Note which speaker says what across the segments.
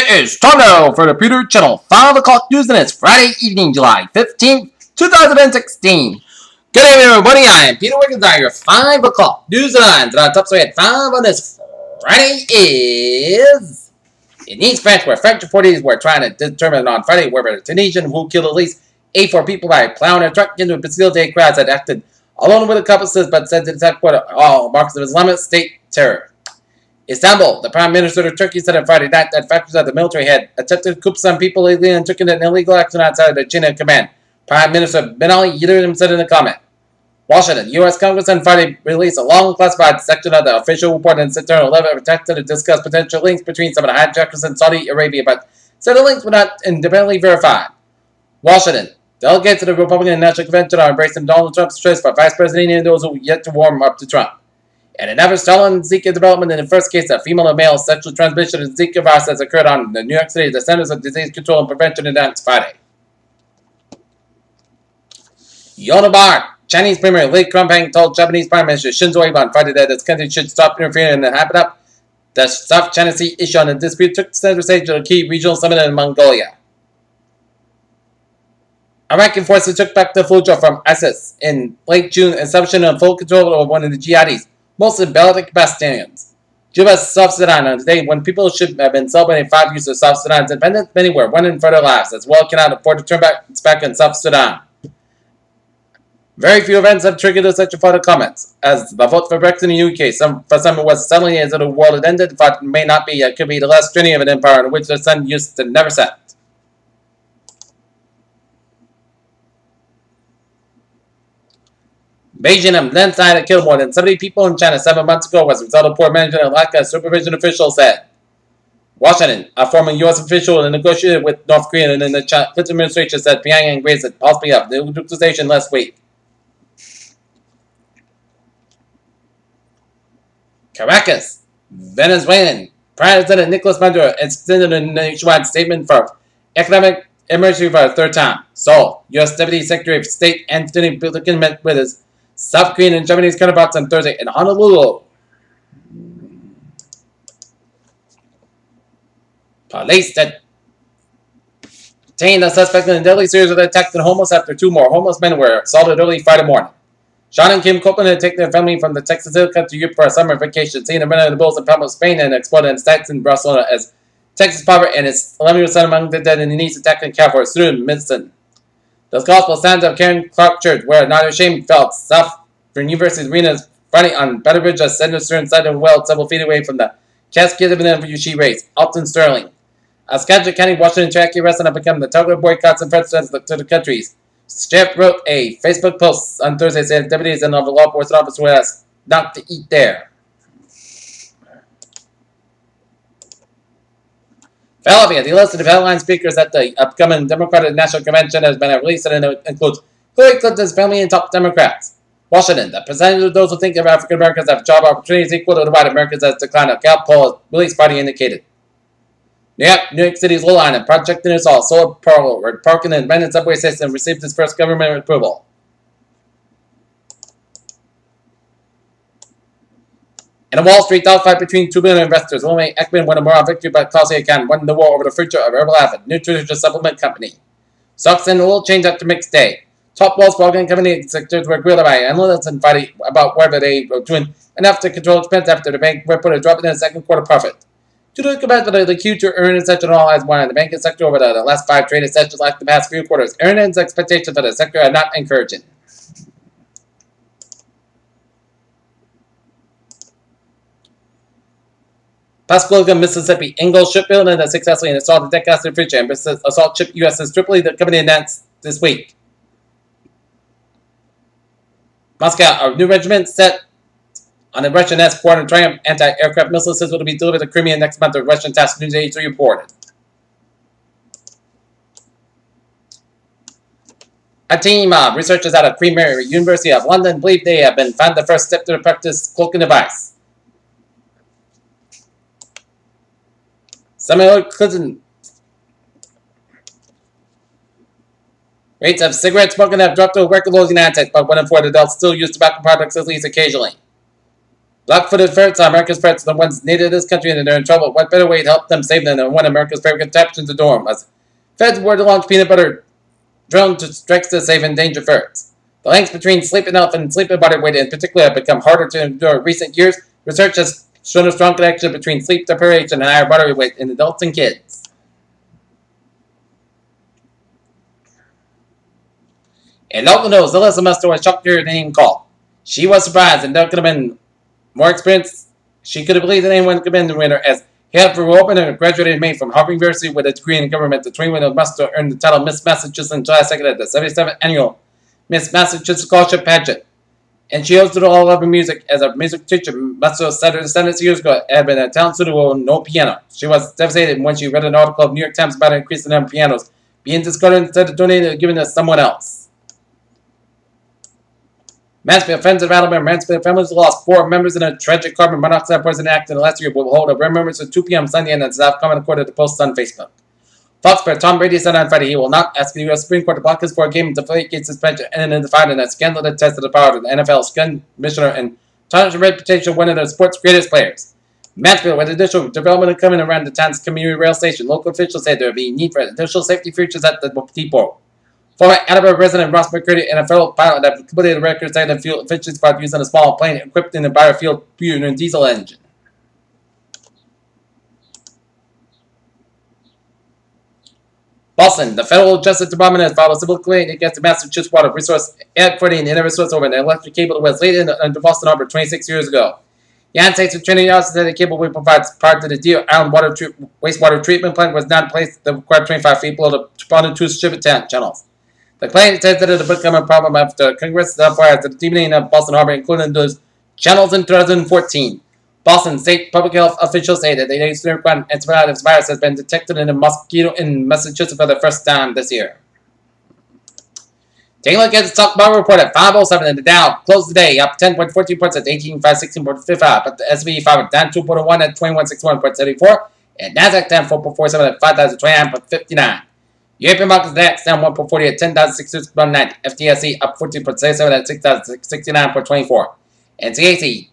Speaker 1: It is time now for the Peter Channel 5 o'clock news, and it's Friday evening, July 15th, 2016. Good evening, everybody. I am Peter Wiggins. Your 5 o'clock news and our top story at 5 on this Friday is in East France, where French authorities were trying to determine on Friday whether a Tunisian who killed at least 84 people by plowing a truck into a Bastille crowds had acted alone with accomplices, but said the attack were all marks of Islamic State terror. Istanbul, the Prime Minister of Turkey said on Friday night that factors of the military had attempted to coup some people illegally and took an illegal action outside of the chain of command. Prime Minister Ben Ali Yildirim said in a comment. Washington, U.S. Congress on Friday released a long classified section of the official report in September 11 attempted to discuss potential links between some of the hijackers and Saudi Arabia, but said the links were not independently verified. Washington, delegates to the Republican National Convention are embracing Donald Trump's choice for Vice President and those who yet to warm up to Trump. And another stolen Zika development in the first case of female-to-male sexual transmission of Zika virus has occurred on the New York City, the Centers of Disease Control and Prevention announced Friday. Yonabar, Chinese Premier Li Kronpeng told Japanese Prime Minister Shinzo Abe on Friday that his country should stop interfering in the habitat. The South China Sea issue on the dispute took the center stage of a key regional summit in Mongolia. Iraqi forces took back the Fallujah from ISIS in late June, establishing full control over one of the jihadis, mostly Baltic Bastilians. Cuba's South Sudan on the day when people should have been celebrating 5 years of South Sudan's independence, many were running for their lives, as well cannot afford to turn back in South Sudan. Very few events have triggered such a flood of comments, as the vote for Brexit in the UK. For some it was suddenly as though the world had ended, but it may not be. It could be the last journey of an empire in which the sun used to never set. Beijing and landslide that killed more than 70 people in China 7 months ago was a result of poor management and lack of supervision, officials said. Washington, a former U.S. official that negotiated with North Korea and in the Clinton administration, said Pyongyang raised the possibility of nuclearization last week. Caracas, Venezuelan President Nicolas Maduro extended a nationwide statement for economic emergency for a third time. Seoul, U.S. Deputy Secretary of State Anthony Blinken met with his South Korean and Japanese counterparts on Thursday in Honolulu. Police detained a suspect in a deadly series of attacks on homeless after 2 more homeless men were assaulted early Friday morning. Sean and Kim Copeland had taken their family from the Texas Hill Country to Europe for a summer vacation, seeing the men of the Bulls in Palma, Spain, and exploded in stats in Barcelona as Texas Power and his 11-year-old son among the dead in the Nice attack in California, through Midson. The gospel sounds of Karen Clark Church, where neither shame felt south for University's arenas Friday on Battle Bridge, as Senator Stern side of well several feet away from the cascade of an refugee race. Alton Sterling, a Skagit County, Washington Cherokee resident, have become the target of boycotts and threats to the countries. Sheriff wrote a Facebook post on Thursday saying deputies and the law enforcement officer were asked not to eat there. Philadelphia, the list of headline speakers at the upcoming Democratic National Convention has been released, and it includes Hillary Clinton's family and top Democrats. Washington, the percentage of those who think of African Americans have job opportunities equal to the white Americans has declined. A Gallup poll released Friday indicated. New York City's Long Island project in its all solar power where parking and abandoned subway system received its first government approval. In a Wall Street dogfight between 2 billion investors, William Ekman won a moral victory by Klaus Khan won the war over the future of Herbalife, nutrition supplement company. Stocks in a little change after mixed day. Top Wall Street company sectors were grilled by analysts on Friday about whether they were doing enough to control expense after the bank reported a drop in the second quarter profit. Due to the competitive the Q2 earnings sector all-eyes won the banking sector over the last 5 trading sessions like the past few quarters. Earnings expectations for the sector are not encouraging. Pascagoula, Mississippi. Ingalls Shipbuilding has successfully installed the deck acid refrigerator and assault ship USS Tripoli, the company announced this week. Moscow, a new regiment set on a Russian S-400 Triumph anti-aircraft missile system will be delivered to Crimea next month, the Russian TASS News Agency reported. A team of researchers at a Premier University of London believe they have been found the first step to the practice cloaking device. Samuel Clinton. Rates of cigarette smoking have dropped to a record low in the United States, but 1 in 4 adults still use tobacco products at least occasionally. Black-footed ferrets are America's ferrets, the ones native to this country, and they're in trouble. What better way to help them save them than one of America's favorite contraptions to dorm? As ferrets were to launch peanut butter drone to strikes to save endangered ferrets. The links between sleeping elephant and sleeping body weight in particular have become harder to endure in recent years. Research has shown a strong connection between sleep deprivation and higher body weight in adults and kids. In local news, Zilla semester was shocked to hear the name called. She was surprised, and there could have been more experience. She could have believed that anyone could have been the winner, as he had open and graduated in May from Harvard University with a degree in government. The 21-year-old must earned the title Miss Massachusetts on July 2nd at the 77th annual Miss Massachusetts Scholarship Pageant. And she hosted all of her music as a music teacher. Master said her 7 years ago had been a talent studio with no piano. She was devastated when she read an article of New York Times about an increase in number of pianos being discarded instead of donated or given to someone else. Mansfield Friends of Alabama. Mansfield families lost 4 members in a tragic carbon monoxide poisoning accident last year. Will hold a remembrance at 2 p.m. Sunday and that's coming according to the Post on Facebook. Fox player Tom Brady said on Friday he will not ask the U.S. Supreme Court to block his 4-game deflategate suspension and identified in a scandal that tested the power of the NFL's commissioner and tarnished the reputation of one of the sport's greatest players. Mansfield, with additional development coming around the town's community rail station, local officials said there would be need for additional safety features at the depot. Former Attleboro resident Ross McCurdy and a fellow pilot that completed the record setting fuel efficiency by using a small plane equipped in a biofuel and diesel engine. Boston, the Federal Justice Department has filed a civil complaint against the Massachusetts Water Resource Authority and Resource over an electric cable that was laid into Boston Harbor 26 years ago. The United States Attorney General said the cable we provide prior to the deal Island wastewater treatment plant was not placed the required 25 feet below the responding to ship channels. The claim says that it has become a problem after Congress authorized the deepening of Boston Harbor, including those channels in 2014. Boston state public health officials say that the antibiotics virus has been detected in a mosquito in Massachusetts for the first time this year. Taking a look at the stock market report at 5:07, and the Dow closed the day up 10.14 points at 18,516.55, but the S&P 500 down 2.01 at 2161.74, and Nasdaq down 4.47 at 5,029.59. European markets next down 1.40 at 10,690. FTSE up 14.67 at 6,069.24. And CAC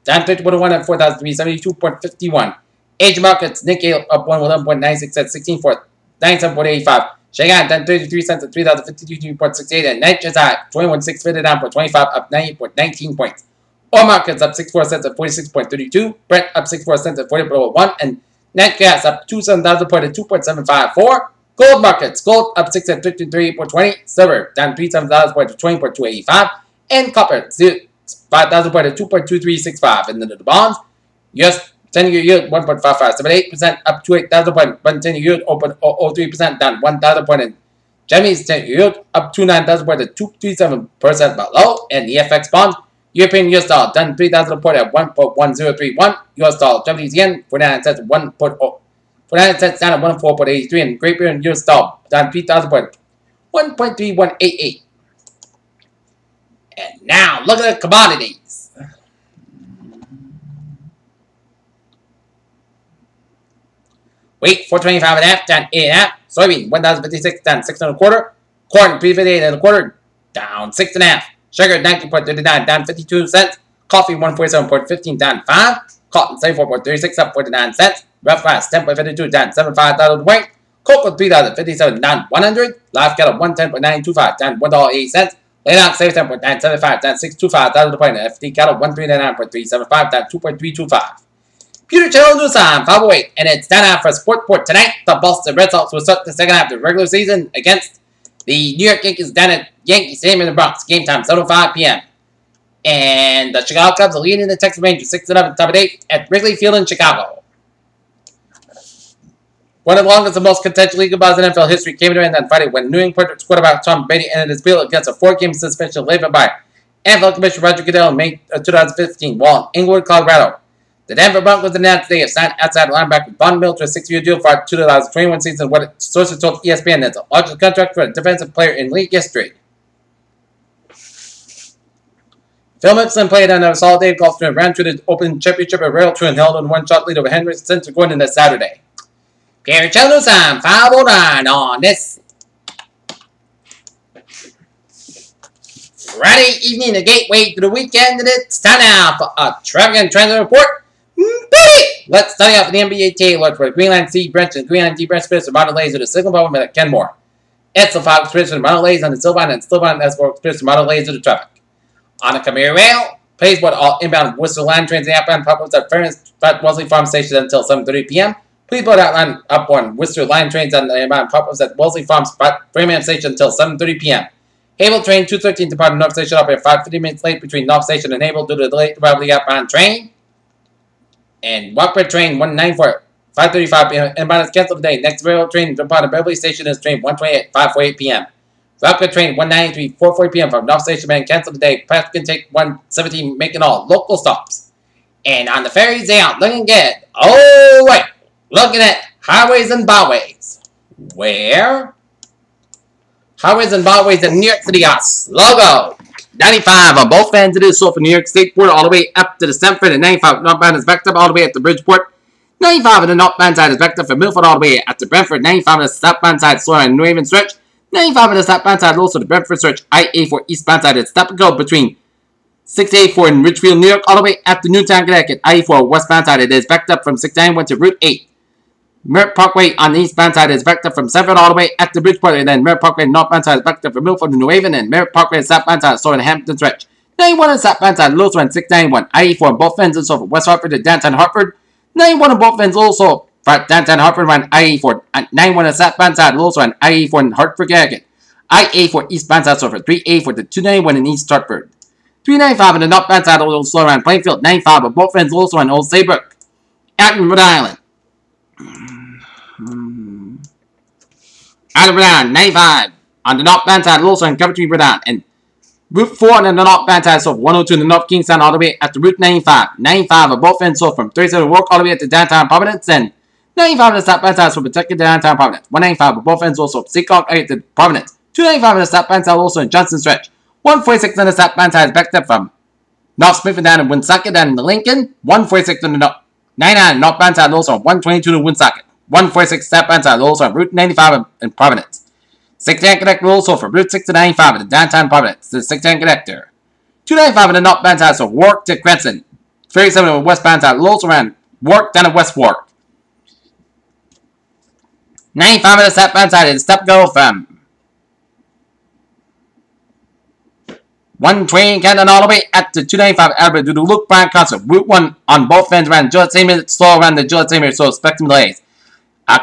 Speaker 1: down 30.1 at 4,372.51. Asian markets, Nikkei up 111.96 at 16,497.85. Shanghai down 33 cents at 3,052.68. And Nigeria 21,659.25 up 90.19 points. Oil markets up 64 cents at 46.32. Brent up 64 cents at 40.1. And net gas up 27,000 points at 2.754. Gold markets, gold up 6 at 53.20, silver down 37,000 points to 20.285, and copper 5,000 points to 2.2365. And then the bonds, US 10-year yield 1.5578%, up to 8,000 points, 10-year yield open 0.03%, down 1,000 points, and Germany's 10-year yield up to 9,000 points at 2.37% below, and the FX bonds, European US dollar down 3,000 points at 1.1031, US dollar, Japanese yen 49 cents at 1.0. 49 cents down at 104.83, and Great Britain US dollar down 3,000 points, 1.3188. And now look at the commodities. Wheat 425.5 down 8.5. Soybean 1,056 down 6.25. Corn 358.25 down 6.5. Sugar 19.39 down 52 cents. Coffee 147.15 down 5. Cotton 74.36 up 49 cents. Rough grass 10.52 down 75,000 weight. Cocoa 3,057 down 100. Live cattle 110.925 down $1.08. Laid out 77.975 down 625,000 point. FD cattle 139.375 down 2.325. Pewter Channel News Time 5:08, and it's time out for Sportport tonight. The Boston Red Sox will start the second half of the regular season against the New York Yankees down at Yankee Stadium in the Bronx. Game time 7:05 p.m. And the Chicago Cubs are leading the Texas Rangers 6-11 top of 8 at Wrigley Field in Chicago. One of the longest and most contentious league goodbyes in NFL history came to an end on Friday when New England quarterback Tom Brady ended his bill against a 4-game suspension laid by NFL Commissioner Roger Goodell in May 2015 while in Inglewood, Colorado. The Denver Broncos announced they have signed outside linebacker Von Miller to a 6-year deal for 2021 season, what sources told ESPN that's the largest contract for a defensive player in league history. Phil Mickelson played on a solid day of golf to round to the Open Championship at Royal Tour and held on one-shot lead over Henry Spencer Gordon this Saturday. Pierre Channel time 5:09 on this Friday evening, the gateway to the weekend, and it's time now for a traffic and transit report. Let's start off with the NBA Taylor for the Greenland C branch and Greenland D branch Express for Model A's with a signal problem at Kenmore. SL5 Express for the Model A's on the Sylvan and Sylvan S4 Express for Model A's with the traffic. On the Khmer Rail, please board all inbound Worcester line trains and outbound pop-ups at Fairness Wellesley Farm Station until 7:30 p.m. Please board outbound upbound Worcester line trains and inbound pop-ups at Wellesley Farms Framingham Station until 7:30 p.m. Havel train 213 departing North Station up at 5:50 minutes late between North Station and Havel due to the delay to the outbound train. And Walkbridge train 194 5:35 p.m. inbound is canceled today. Next railroad train departing Beverly Station is train 128 5:48 p.m. Walkbridge train 193 4:40 p.m. from North Station man canceled today. Path can take 117 making all local stops. And on the ferries they are looking good. Oh wait, looking at highways and byways. Where? Highways and byways in New York City are slow-go. 95 on both ends of this, so from New York State Port all the way up to the Stamford, and 95 northbound is backed up all the way up to Bridgeport. 95 on the northbound side is backed up from Milford all the way up to Brentford. 95 on the southbound side, slower on New Haven stretch. 95 on the southbound side, also the Brentford stretch. I-84 eastbound side is stop and go between 684 in Richfield, New York, all the way up to Newtown, Connecticut. I-84 westbound side, it is backed up from 691 to Route 8. Merritt Parkway on the eastbound side is backed up from Sanford all the way up to Bridgeport, and then Merritt Parkway northbound side is backed up from Milford to New Haven, and Merritt Parkway southbound side is in Hampton stretch. 91 on the southbound side, Lewis and 691. I-84 on both ends, also from West Hartford to downtown Hartford. 91 on both ends, also from downtown Hartford on I-84. 91 on the southbound side, also on I-84 in Hartford, Connecticut. I-84 eastbound side, so for 384 to 291 in East Hartford. 395 on the northbound side, also around Plainfield. 95 on both ends, also on Old Saybrook. Acton, Rhode Island. Out of Rhode Island, 95 on the northbound side, also in Coventry, Rhode Island, and Route 4 on the northbound side, so 102 in the North Kingstown all the way up to Route 95. 95 on both ends, so from 37 Work all the way up to downtown Providence, and 95 on the southbound side, so from Kentucky to downtown Providence. 195 on both ends, also from Seacock all the way to Providence. 295 on the southbound side, also in Johnson Stretch. 146 on the southbound side is backed up from North Smith and down in Woonsocket, down in the Lincoln. 146 on the 99 northbound side, also on 122 to Woonsocket. 146 southbound side, also on Route 95 in Providence. 610 connector also from Route 6 to 95 in the downtown Providence. The 610 connector. 295 on the northbound side, so Warwick to Crescent. 37 on the westbound side, also around Warwick down to West Warwick. 95 on the southbound side is stop go from 120 Canton all the way up to 295 Albert due to Luke Bryan concert. Route 1 on both ends around Gillette Seymour, slow around the Gillette Seymour, so expecting delays.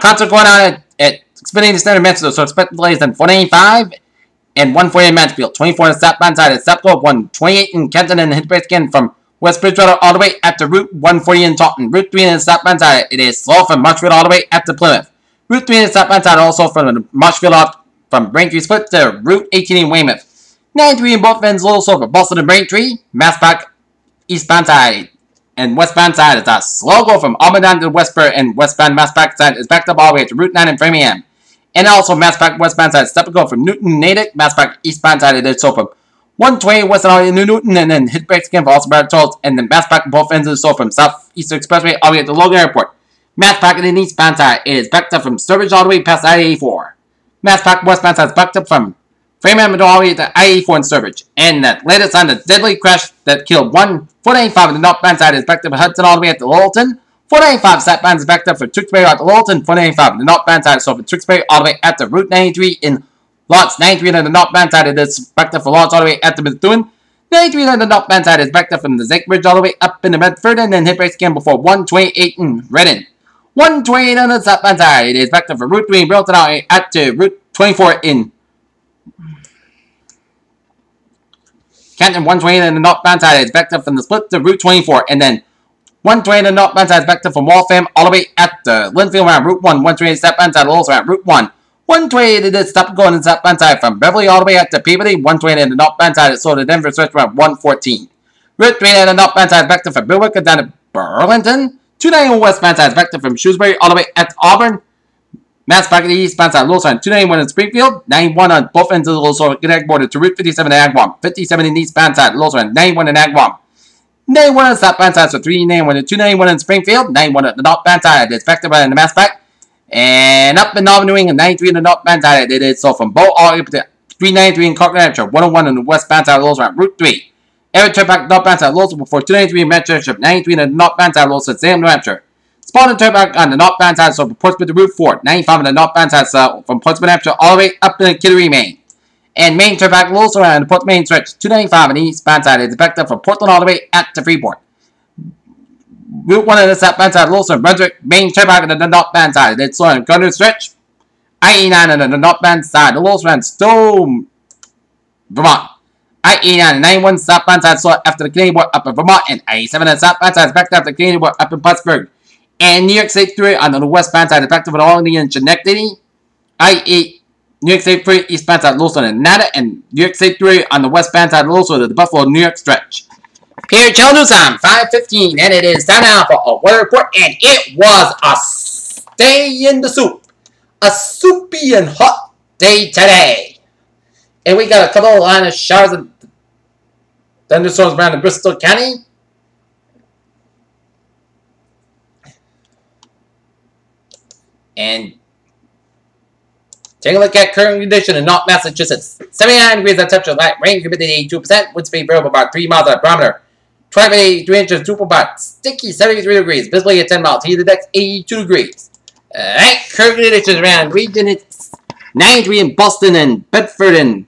Speaker 1: Concert going on at Spinning the Standard Mansfield, so expect delays in 485 and 148 in Mansfield. 24 on the southbound side is Stepco, 128 in Kenton and hit break again from West Bridgewater all the way up to Route 140 in Taunton. Route 3 on the southbound side, it is slow from Marshfield all the way up to Plymouth. Route 3 on the southbound side also from Marshfield off from Braintree Split to Route 18 in Weymouth. 93 in both ends also from Boston and Braintree. Masspac eastbound side. And westbound side is a slow go from Auburn down to Westboro, and westbound Masspac side is backed up all the way to Route 9 in Framingham. And also Masspac westbound side, step and go from Newton Natick. Masspac eastbound side it is so from 120 west all the way to Newton, and then hit breaks again for also Brad Tolls, and then Masspac both ends is so from Southeastern Expressway all the way to Logan Airport. Masspac in the eastbound side is backed up from Sturbridge all the way past I-84. Masspac westbound side is backed up from Framingham all the way to I-84 in Sturbridge. And that latest on the deadly crash that killed 495 on the northbound side is backed up at Hudson all the way up to Littleton. 495 southbound is backed up for Tewksbury out to Littleton. 495 on the northbound side, so for Tewksbury all the way up to Route 93 in Lawrence. 93 on the northbound side it is backed up for Lawrence all the way up to Methuen. 93 on the northbound side is backed up from the Zake Bridge all the way up into Medford, and then hit breaks again before 128 in Redden. 128 on the southbound side it is backed up for Route 3 in Burlington all the way up to Route 24 in Canton. 120 on the northbound side is backed up from the split to Route 24, and then 120 on the northbound side is backed up from Waltham all the way at the Linfield around Route 1. 120 southbound side also around Route 1. 120 it is stop going on the southbound side from Beverly all the way up to Peabody. 120 on the northbound side is so the Denver stretch around 114. Route 3 on the northbound side is backed up from Billwick down to Burlington. 290 on the westbound side is backed up from Shrewsbury all the way at Auburn. Masspac on the eastbound side, Lewis on 291 in Springfield, 91 on both ends of the Lewis Connect border to Route 57 in Agawam, 57 in the eastbound side, Lewis on 91 in Agawam, 91 on the southbound side, so 391 and 291 in Springfield, 91 on the northbound side, it's backed up by the Masspac, and up in Northern New England, 93 in the northbound side, it is so from Bow all the way up to 393 in Cork, New Hampshire. 101 in the westbound side of Lowell around Route 3. Every turnback northbound side of Lowell before 293 in Manchester. 93 in the northbound side of Lowell, Salem, New Hampshire. Spawn turnback on the northbound side so from Portsmouth to Route 4. 95 on the northbound side from Portsmouth, New Hampshire, all the way up to Kittery, Maine. And Main turnback Lowell around the Portsmouth Main stretch. 295 on the eastbound side is effective from Portland all the way up to Freeport. Route 1 on the southbound side of Lowell, Brunswick, Main turnback on the northbound side. It's on the Gardner stretch. I-89 on the northbound side. The Lowell around Stone, Vermont. I-89 91 southbound side so after the Canadian border up in Vermont. And I-87 on the southbound side is back after the Canadian border up in Pittsburgh. And New York State 3 on the westbound side, effective with Albany and Schenectady. I-8, New York State 3, eastbound side, Lowell and Nada. And New York State 3 on the westbound side, Lowell to the Buffalo, New York stretch. Here, Channel News time, 5:15, and it is time now for a weather report. And it was a stay in the soup. A soupy and hot day today. And we got a couple of line of showers and thunderstorms around in Bristol County. And take a look at current condition in North Massachusetts. 79 degrees of temperature, light rain, humidity 82%, wind speed variable about 3 miles per barometer. 23 inches, super about sticky 73 degrees, visibility at 10 miles, heat index 82 degrees. Alright, current conditions around region, it's 93 in Boston and Bedford and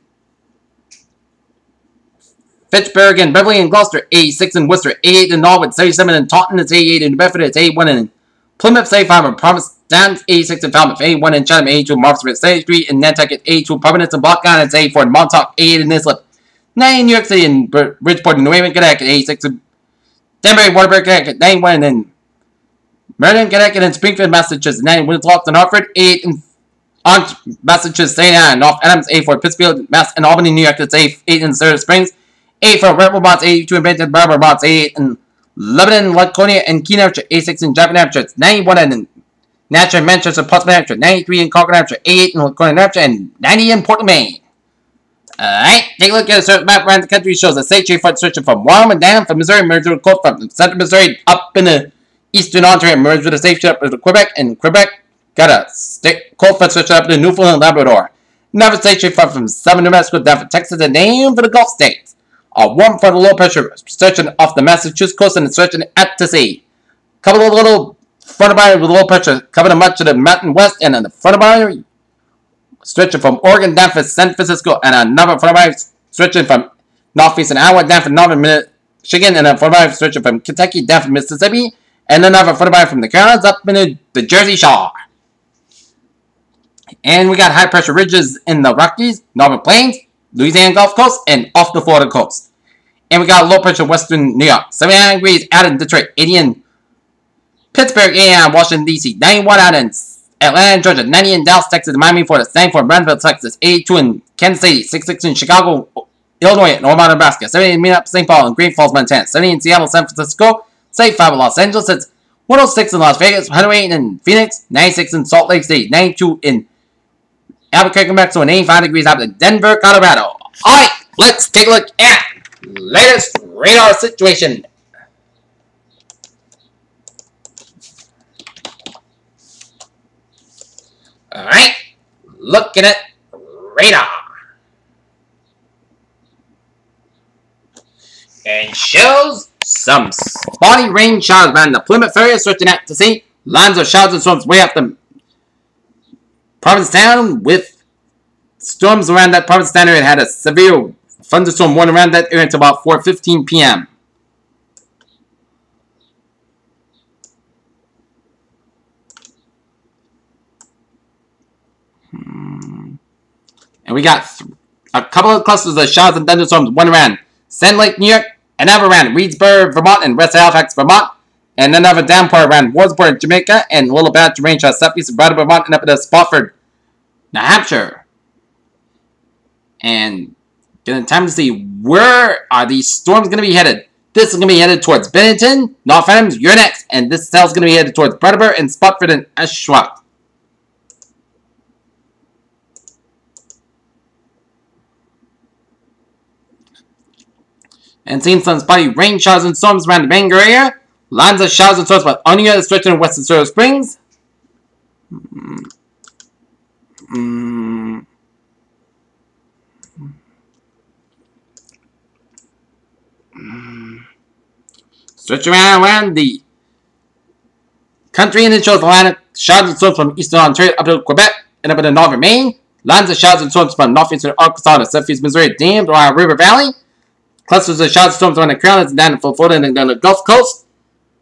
Speaker 1: Fitchburg and Beverly and Gloucester, 86 in Worcester, 88 in Norwood, 77 in Taunton, it's 88 in Bedford, it's 81 in Plymouth, 75 in Provincetown, 86 in Falmouth, 81 in Chatham, 82 in Marlborough, 83 in Nantucket, 82 in Providence and Block Island, 84 in Montauk, 88 in Islip, 9 in New York City and Bridgeport and New Haven, Connecticut, 86 in Denver and Waterbury, Connecticut, 91 in Maryland, Connecticut, and Springfield, Massachusetts, 9 in Winslow and Hartford, 8 in Massachusetts, 89 North Adams, 84 in Pittsfield, Mass, and Albany, New York, it's 8 in Silver Springs, 8 for Red Vermont, 82 in Benton, Barbara, Vermont, 88 in Lebanon, Laconia, and Keene, Hampshire, 86 in Jaffna, Hampshire, it's 91 in Natchez, Manchester, Portsmouth, Hampshire, 93 in Concord, Hampshire, 88 in Laconia, Hampshire, and 90 in Portland, Maine. Alright, take a look at a search map around the country. Shows a state front stretching from Wyoming down from Missouri, merged with the coast from central Missouri up in the eastern Ontario, merged with the safe up into Quebec, and Quebec got a cold front stretching up to Newfoundland and Labrador. Another state front from southern New Mexico down from Texas and named for the Gulf states. A warm front of low pressure stretching off the Massachusetts coast and stretching out to sea. A couple of little front of boundary with low pressure covering much of the mountain west, and on the front of boundary stretching from Oregon down from San Francisco, and another front of boundary stretching from northeastern Iowa down from northern Michigan, and a front of boundary stretching from Kentucky down from Mississippi, and another front of boundary from the Carolinas up into the Jersey Shore. And we got high pressure ridges in the Rockies, Northern Plains, Louisiana Gulf Coast, and off the Florida coast. And we got low pressure western New York, 79 degrees out in Detroit, 80 in Pittsburgh, 80 in Washington, D.C., 91 out in Atlanta, Georgia, 90 in Dallas, Texas, Miami, Florida, 94 in Brownsville, Texas, 82 in Kansas City, 66 in Chicago, Illinois, and Omaha, Nebraska, 70 in Minneapolis, St. Paul, and Great Falls, Montana, 70 in Seattle, San Francisco, 75 in Los Angeles, it's 106 in Las Vegas, 108 in Phoenix, 96 in Salt Lake City, 92 in Albuquerque, Mexico, and 85 degrees out in Denver, Colorado. Alright, let's take a look at latest radar situation. Alright, looking at radar. And shows some spotty rain showers around the Plymouth area, stretching out to sea. Lines of showers and storms way up the Provincetown, with storms around that Provincetown area. It had a severe thunderstorm warning around that area until about 4:15 p.m. And we got a couple of clusters of showers and thunderstorms, one around Sand Lake, New York, another around Reedsburg, Vermont, and West Halifax, Vermont, and another downpour around Wardsboro, Jamaica, and a little batch of rain showers southeast of Bradford, Vermont, and up into Spofford, New Hampshire. And getting time to see where are these storms going to be headed. This is going to be headed towards Bennington, North Adams, you're next, and this cell is going to be headed towards Bradford and Spofford and Ashwaubenon. And seeing some spotty rain showers and storms around the Bangor area. Lines of showers and storms by Oneida stretching in western Silver Springs. Stretch around the country and it shows Atlantic showers and storms from eastern Ontario up to Quebec and up to northern Maine. Lines of showers and storms from northeastern Arkansas to southeast Missouri, dammed Ohio River Valley. Clusters of showers and storms around the Carolinas and down to Florida and down the Gulf Coast.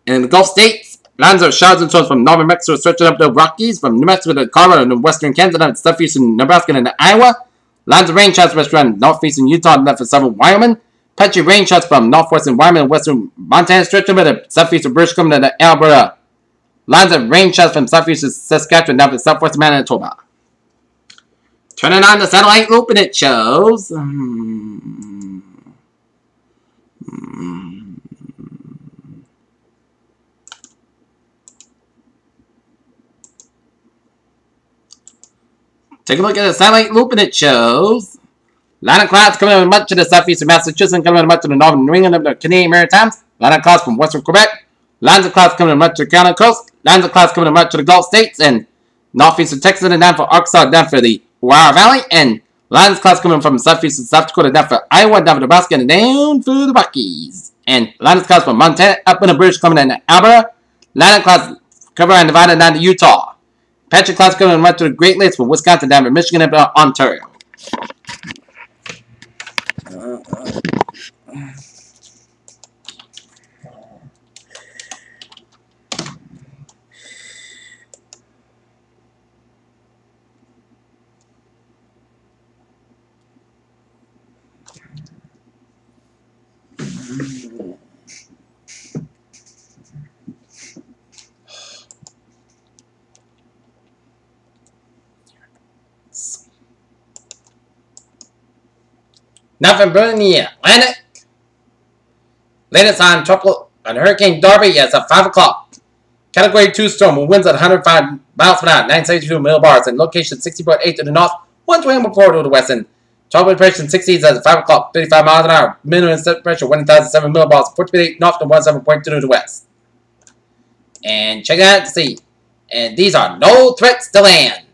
Speaker 1: And in the Gulf States, lines of showers and storms from northern Mexico stretching up the Rockies, from New Mexico to Colorado and western Kansas, down to southeastern Nebraska and Iowa. Lines of rain showers around northeastern Utah and left of southern Wyoming. Patchy rain showers from northwestern Wyoming and western Montana stretching over the southeastern British Columbia to Alberta. Lines of rain showers from southeastern Saskatchewan down to southwestern Manitoba. Turning on the satellite loop and it shows. Take a look at the satellite loop and it shows. Line of clouds coming in much to the southeast of Massachusetts and coming in much to the northern New England of the Canadian Maritimes. Line of clouds from western Quebec. Lines of clouds coming in much to the Carolina coast. Lines of clouds coming in much to the Gulf States and northeast of Texas and down for Arkansas, down for the Ohio Valley. And lines of clouds coming from southeast of South Dakota, down for Iowa, down for Nebraska, and down for the Rockies. And lines of clouds from Montana up in the British Columbia and Alberta. Line of clouds covering Nevada down to Utah. Patchy clouds coming in much to the Great Lakes from Wisconsin, down to Michigan, and Ontario. Nothing brewing in the Atlantic. Latest on Hurricane Darby as of 5 o'clock. Category 2 storm with winds at 105 miles per hour, 972 millibars, and location 60.8 to the north, 121 to the west, and tropical pressure 60s as of 5 o'clock, 35 miles an hour. Minimum set pressure 1,007 millibars, 48 north to 17.2 to the west. And check it out to see. And these are no threats to land.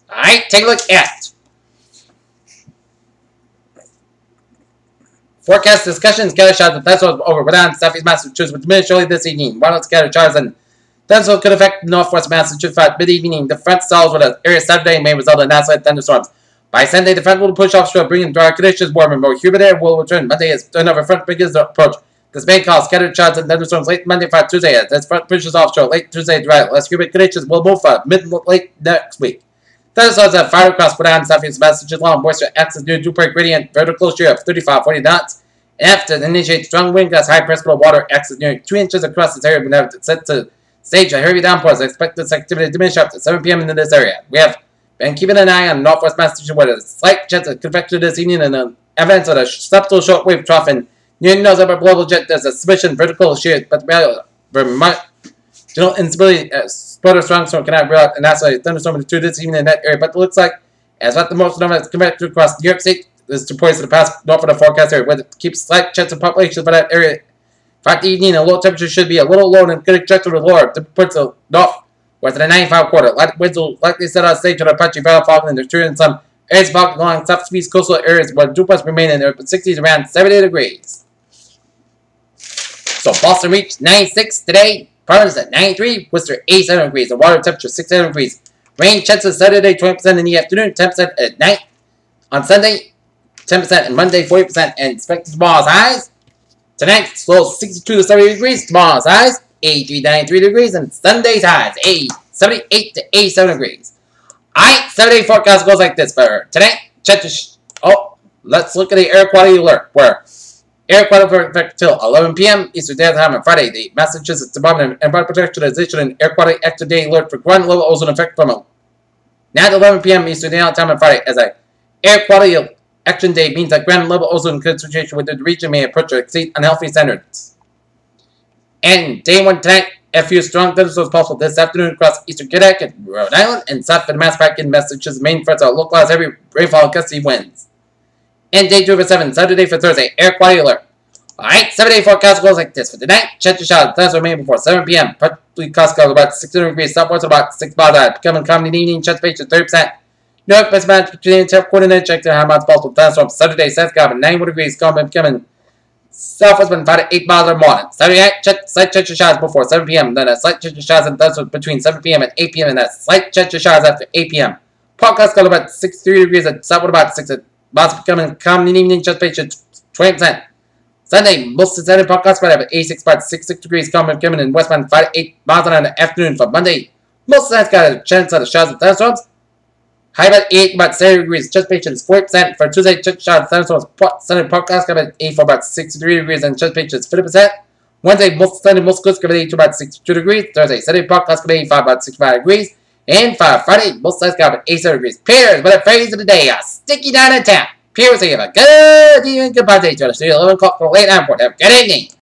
Speaker 1: Alright, take a look at forecast discussion. Scattered showers and thunderstorms over Rhode southeast Massachusetts with diminished early this evening. Wild scattered showers and thunderstorms could affect northwest Massachusetts by mid-evening. The front stalls with an area Saturday and may result in isolated thunderstorms. By Sunday, the front will push offshore, bringing dry conditions, warm and more humid air will return. Monday as another front begins to approach. This may cause scattered showers and thunderstorms late Monday, Friday, Tuesday. As this front pushes offshore, late Tuesday, dry. Less humid conditions will move mid-late next week. Thunderstorms have fired across Rhode southeast Massachusetts along moisture axis near Dewberry gradient, vertical shear of 35-40 knots. After initiate strong wind gusts, high pressure water axis nearly 2 inches across this area. We have set to stage a heavy downpours. Expect this activity to diminish after 7 p.m. in this area. We have been keeping an eye on northwest Massachusetts with a slight chance of convection this evening and an event of a subtle shortwave trough and near the nose of a global jet. There's a suspicion vertical shear, but very much general instability. Spotter strong storm cannot rule out an isolated thunderstorm to this evening in that area, but it looks like as what the most of it convected across New York State. This is to poise to the past north of the forecast area, where it keeps slight chance of population for that area. Throughout the evening, a low temperature should be a little lower and good trajectory to the lower. Temperatures the north, where it's in the 95 quarter. Light winds will likely set on stage on Apache Valley fog, and there's in some areas fog along southeast coastal areas where duplex remain in there, but 60s around 70 degrees. So Boston reached 96 today. Providence at 93. Worcester 87 degrees. The water temperature 67 degrees. Rain chances Saturday 20% in the afternoon, 10% at night. On Sunday, 10% and Monday 40% and expected tomorrow's highs. Tonight, lows 62 to 70 degrees. Tomorrow's highs 83 to 93 degrees. And Sunday's highs 78 to 87 degrees. Alright, 7-day forecast goes like this for tonight. Let's look at the air quality alert. Where air quality effect till 11 p.m. Eastern Daylight Time on Friday. The Massachusetts Department of Environmental Protection has issued an air quality extra day alert for ground level ozone effect from now at 11 p.m. Eastern Daylight Time on Friday. As a air quality action day means that ground level ozone concentration within the region may approach or exceed unhealthy standards. And day 1 tonight, a few strong thunderstorms possible this afternoon across eastern Connecticut, Rhode Island, and south of the Mass back in Massachusetts. Main threats are localized heavy rainfall and gusty winds. And day 2 for 7, Saturday for Thursday, air quality alert. Alright, 7-day forecast goes like this. For tonight, chance of showers, thunderstorms remain before 7 p.m. Partly clouds about 600 degrees, southwards about 6 miles an hour. Becoming common in the evening, chance of 30%. New York, West Manhattan, between 10 coordinate, check to how much possible thunderstorms. Saturday, South Gavin, 91 degrees, becoming Southwest wind 5 to 8 miles or morning. Saturday night, slight chance of showers before 7 p.m. Then a slight chance of showers and thunderstorms between 7 p.m. and 8 p.m. And a slight chance of showers after 8 p.m. Podcast color about 63 degrees and southward about 6 at miles becoming common evening just patient 20%. Sunday, mostly sunny podcast spread about 86 about 66 degrees common coming in westbound 5 to 8 miles an hour in the afternoon. For Monday, most sun's got a chance of showers and thunderstorms. High about 8 about 70 degrees, just patient is 40%. For Tuesday, chance of showers and thunderstorms. Sunday podcast about 84 about 63 degrees and just patient is 50%. Wednesday, most sunny, most good, about 82 about 62 degrees. Thursday, Sunday podcast about 85 about 65 degrees. And for Friday, most sun's got about 87 degrees. Peers, what a phrase of the day, a sticky down in town. Peers, you have a good evening, goodbye day to the studio, 11 o'clock for late airport. Have a good evening.